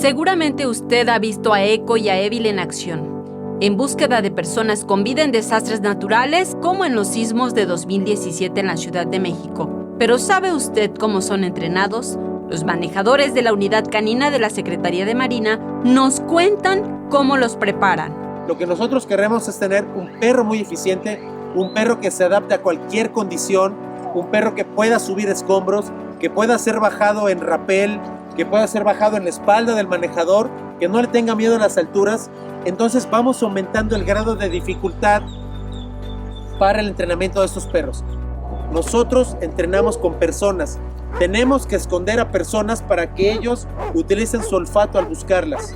Seguramente usted ha visto a Eco y a Evil en acción, en búsqueda de personas con vida en desastres naturales como en los sismos de 2017 en la Ciudad de México. Pero ¿sabe usted cómo son entrenados? Los manejadores de la unidad canina de la Secretaría de Marina nos cuentan cómo los preparan. Lo que nosotros queremos es tener un perro muy eficiente, un perro que se adapte a cualquier condición, un perro que pueda subir escombros, que pueda ser bajado en rapel, que pueda ser bajado en la espalda del manejador, que no le tenga miedo a las alturas. Entonces vamos aumentando el grado de dificultad para el entrenamiento de estos perros. Nosotros entrenamos con personas. Tenemos que esconder a personas para que ellos utilicen su olfato al buscarlas.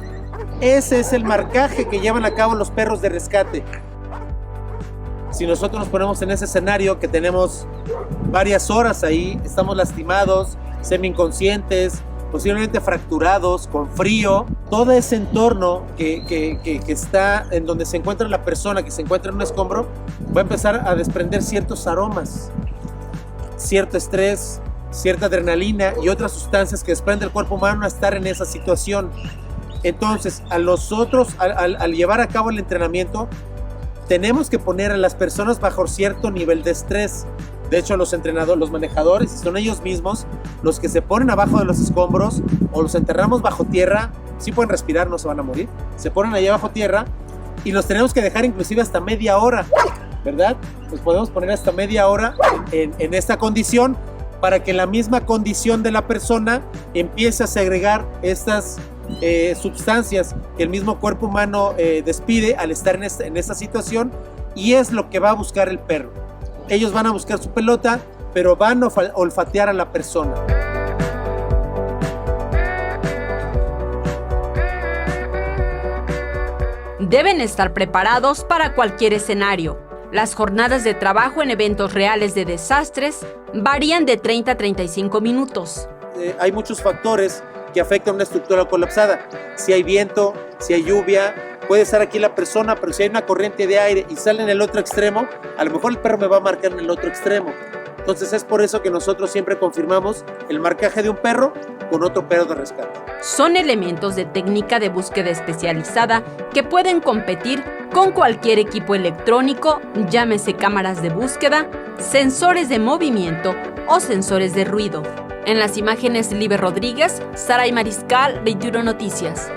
Ese es el marcaje que llevan a cabo los perros de rescate. Si nosotros nos ponemos en ese escenario que tenemos varias horas ahí, estamos lastimados, semi-inconscientes, posiblemente fracturados, con frío, todo ese entorno que está en donde se encuentra la persona, que se encuentra en un escombro, va a empezar a desprender ciertos aromas, cierto estrés, cierta adrenalina y otras sustancias que desprende el cuerpo humano a estar en esa situación. Entonces, al llevar a cabo el entrenamiento, tenemos que poner a las personas bajo cierto nivel de estrés. De hecho, los entrenadores, los manejadores, son ellos mismos los que se ponen abajo de los escombros o los enterramos bajo tierra. Sí pueden respirar, no se van a morir. Se ponen allá bajo tierra y los tenemos que dejar inclusive hasta media hora, ¿verdad? Los podemos poner hasta media hora en esta condición para que la misma condición de la persona empiece a segregar estas sustancias que el mismo cuerpo humano despide al estar en esta situación, y es lo que va a buscar el perro. Ellos van a buscar su pelota, pero van a olfatear a la persona. Deben estar preparados para cualquier escenario. Las jornadas de trabajo en eventos reales de desastres varían de 30 a 35 minutos. Hay muchos factores que afectan una estructura colapsada. Si hay viento, si hay lluvia, puede estar aquí la persona, pero si hay una corriente de aire y sale en el otro extremo, a lo mejor el perro me va a marcar en el otro extremo. Entonces es por eso que nosotros siempre confirmamos el marcaje de un perro con otro perro de rescate. Son elementos de técnica de búsqueda especializada que pueden competir con cualquier equipo electrónico, llámese cámaras de búsqueda, sensores de movimiento o sensores de ruido. En las imágenes, Liber Rodríguez, Saray Mariscal, 21 Noticias.